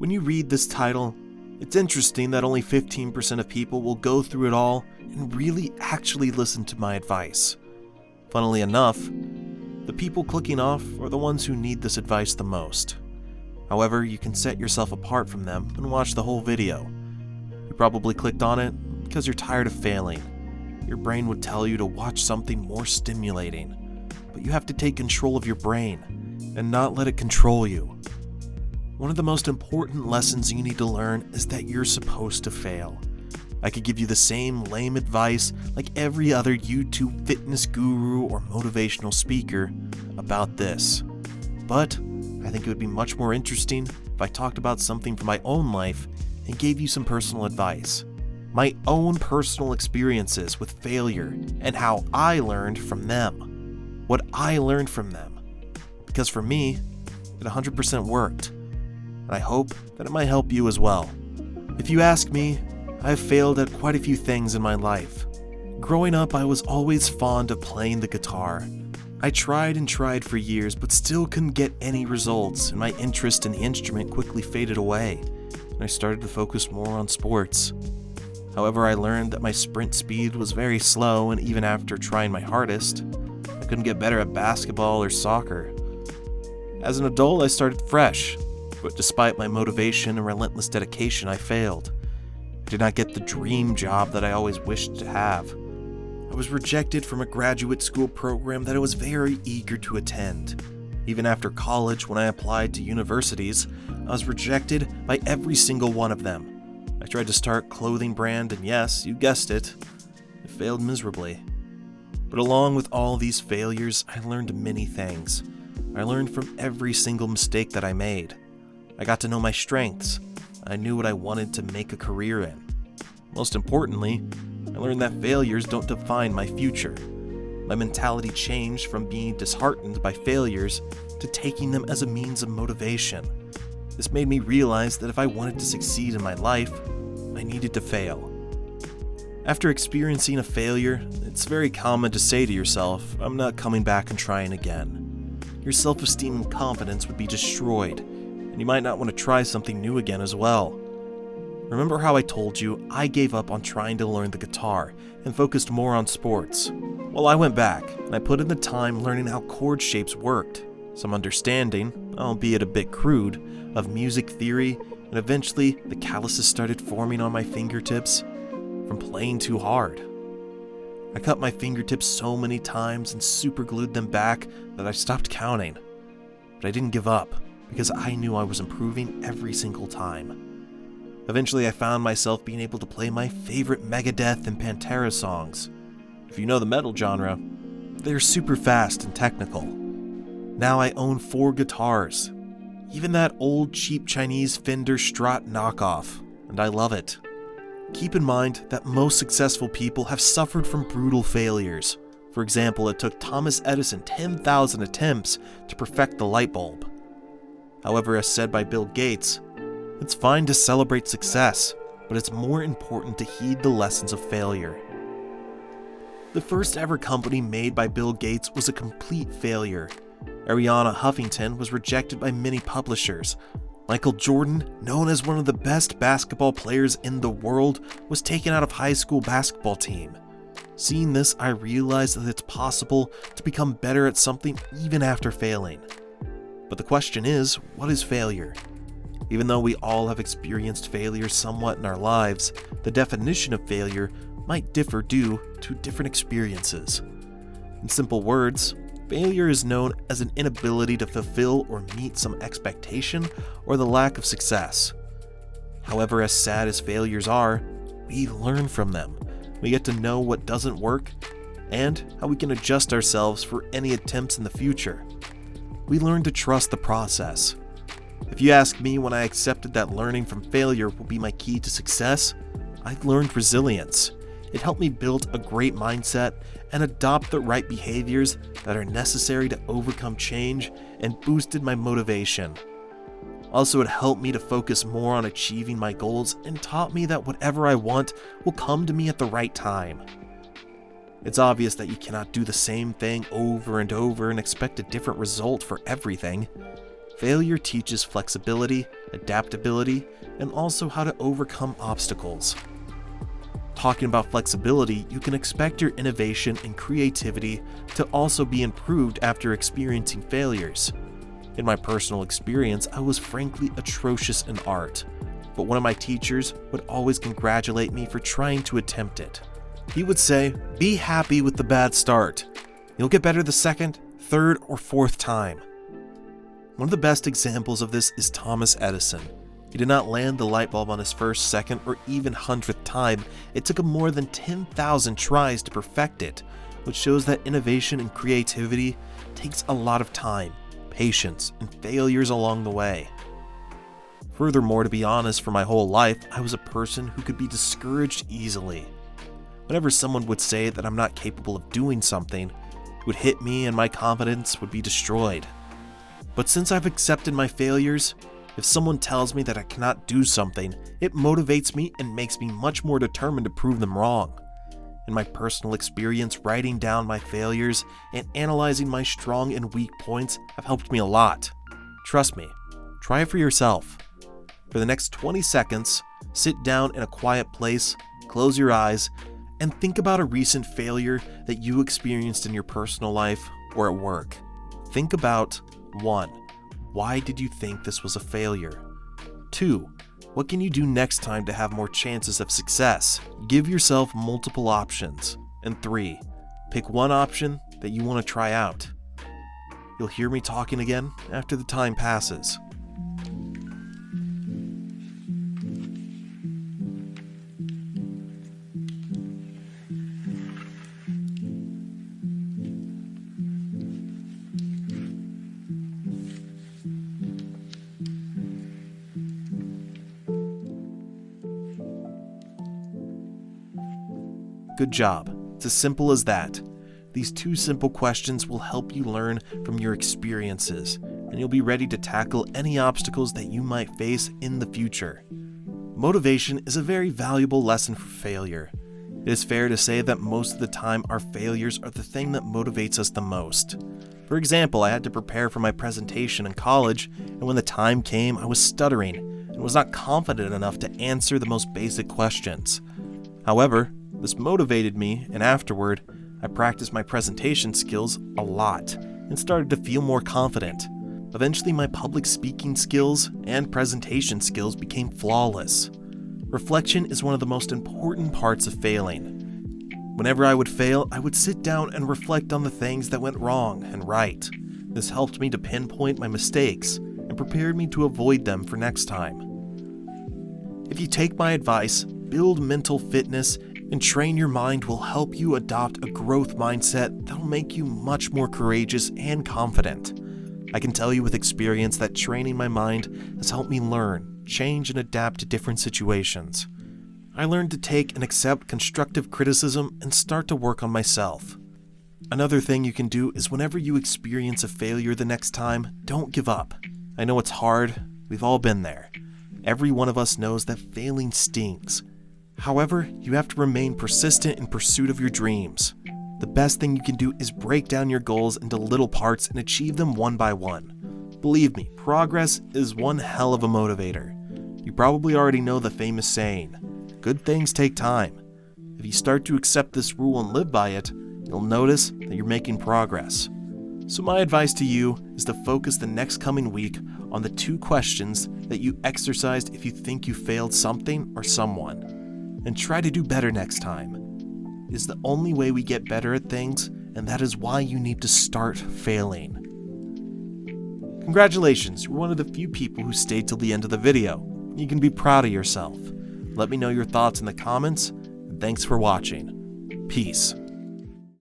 When you read this title, it's interesting that only 15% of people will go through it all and really actually listen to my advice. Funnily enough, the people clicking off are the ones who need this advice the most. However, you can set yourself apart from them and watch the whole video. You probably clicked on it because you're tired of failing. Your brain would tell you to watch something more stimulating, but you have to take control of your brain and not let it control you. One of the most important lessons you need to learn is that you're supposed to fail. I could give you the same lame advice like every other YouTube fitness guru or motivational speaker about this. But I think it would be much more interesting if I talked about something from my own life and gave you some personal advice. My own personal experiences with failure and how I learned from them. What I learned from them. Because for me, it 100% worked. And I hope that it might help you as well. If you ask me, I've failed at quite a few things in my life. Growing up, I was always fond of playing the guitar. I tried and tried for years, but still couldn't get any results, and my interest in the instrument quickly faded away, and I started to focus more on sports. However, I learned that my sprint speed was very slow, and even after trying my hardest, I couldn't get better at basketball or soccer. As an adult, I started fresh, but despite my motivation and relentless dedication, I failed. I did not get the dream job that I always wished to have. I was rejected from a graduate school program that I was very eager to attend. Even after college, when I applied to universities, I was rejected by every single one of them. I tried to start a clothing brand, and yes, you guessed it, it failed miserably. But along with all these failures, I learned many things. I learned from every single mistake that I made. I got to know my strengths. I knew what I wanted to make a career in. Most importantly, I learned that failures don't define my future. My mentality changed from being disheartened by failures to taking them as a means of motivation. This made me realize that if I wanted to succeed in my life, I needed to fail. After experiencing a failure, it's very common to say to yourself, I'm not coming back and trying again. Your self-esteem and confidence would be destroyed, and you might not want to try something new again as well. Remember how I told you I gave up on trying to learn the guitar and focused more on sports? Well, I went back, and I put in the time learning how chord shapes worked, some understanding, albeit a bit crude, of music theory, and eventually the calluses started forming on my fingertips from playing too hard. I cut my fingertips so many times and superglued them back that I stopped counting. But I didn't give up, because I knew I was improving every single time. Eventually I found myself being able to play my favorite Megadeth and Pantera songs. If you know the metal genre, they're super fast and technical. Now I own 4 guitars, even that old cheap Chinese Fender Strat knockoff, and I love it. Keep in mind that most successful people have suffered from brutal failures. For example, it took Thomas Edison 10,000 attempts to perfect the light bulb. However, as said by Bill Gates, it's fine to celebrate success, but it's more important to heed the lessons of failure. The first ever company made by Bill Gates was a complete failure. Arianna Huffington was rejected by many publishers. Michael Jordan, known as one of the best basketball players in the world, was taken out of high school basketball team. Seeing this, I realized that it's possible to become better at something even after failing. But the question is, what is failure? Even though we all have experienced failure somewhat in our lives, the definition of failure might differ due to different experiences. In simple words, failure is known as an inability to fulfill or meet some expectation or the lack of success. However, as sad as failures are, we learn from them. We get to know what doesn't work and how we can adjust ourselves for any attempts in the future. We learn to trust the process. If you ask me when I accepted that learning from failure will be my key to success, I learned resilience. It helped me build a great mindset and adopt the right behaviors that are necessary to overcome change and boosted my motivation. Also, it helped me to focus more on achieving my goals and taught me that whatever I want will come to me at the right time. It's obvious that you cannot do the same thing over and over and expect a different result for everything. Failure teaches flexibility, adaptability, and also how to overcome obstacles. Talking about flexibility, you can expect your innovation and creativity to also be improved after experiencing failures. In my personal experience, I was frankly atrocious in art, but one of my teachers would always congratulate me for trying to attempt it. He would say, "Be happy with the bad start. You'll get better the second, third, or fourth time." One of the best examples of this is Thomas Edison. He did not land the light bulb on his first, second, or even 100th time. It took him more than 10,000 tries to perfect it, which shows that innovation and creativity takes a lot of time, patience, and failures along the way. Furthermore, to be honest, for my whole life, I was a person who could be discouraged easily. Whenever someone would say that I'm not capable of doing something, it would hit me and my confidence would be destroyed. But since I've accepted my failures, if someone tells me that I cannot do something, it motivates me and makes me much more determined to prove them wrong. In my personal experience, writing down my failures and analyzing my strong and weak points have helped me a lot. Trust me, try it for yourself. For the next 20 seconds, sit down in a quiet place, close your eyes, and think about a recent failure that you experienced in your personal life or at work. Think about 1. Why did you think this was a failure? 2. What can you do next time to have more chances of success? Give yourself multiple options. And 3. Pick one option that you want to try out. You'll hear me talking again after the time passes. Good job. It's as simple as that. These 2 simple questions will help you learn from your experiences, and you'll be ready to tackle any obstacles that you might face in the future. Motivation is a very valuable lesson for failure. It is fair to say that most of the time our failures are the thing that motivates us the most. For example, I had to prepare for my presentation in college, and when the time came, I was stuttering and was not confident enough to answer the most basic questions. However, this motivated me, and afterward, I practiced my presentation skills a lot and started to feel more confident. Eventually, my public speaking skills and presentation skills became flawless. Reflection is one of the most important parts of failing. Whenever I would fail, I would sit down and reflect on the things that went wrong and right. This helped me to pinpoint my mistakes and prepared me to avoid them for next time. If you take my advice, build mental fitness, and train your mind will help you adopt a growth mindset that'll make you much more courageous and confident. I can tell you with experience that training my mind has helped me learn, change, and adapt to different situations. I learned to take and accept constructive criticism and start to work on myself. Another thing you can do is whenever you experience a failure the next time, don't give up. I know it's hard, we've all been there. Every one of us knows that failing stings. However, you have to remain persistent in pursuit of your dreams. The best thing you can do is break down your goals into little parts and achieve them one by one. Believe me, progress is one hell of a motivator. You probably already know the famous saying, good things take time. If you start to accept this rule and live by it, you'll notice that you're making progress. So my advice to you is to focus the next coming week on the 2 questions that you exercised if you think you failed something or someone. And try to do better next time. It is the only way we get better at things, and that is why you need to start failing. Congratulations, you're one of the few people who stayed till the end of the video. You can be proud of yourself. Let me know your thoughts in the comments, and thanks for watching. Peace.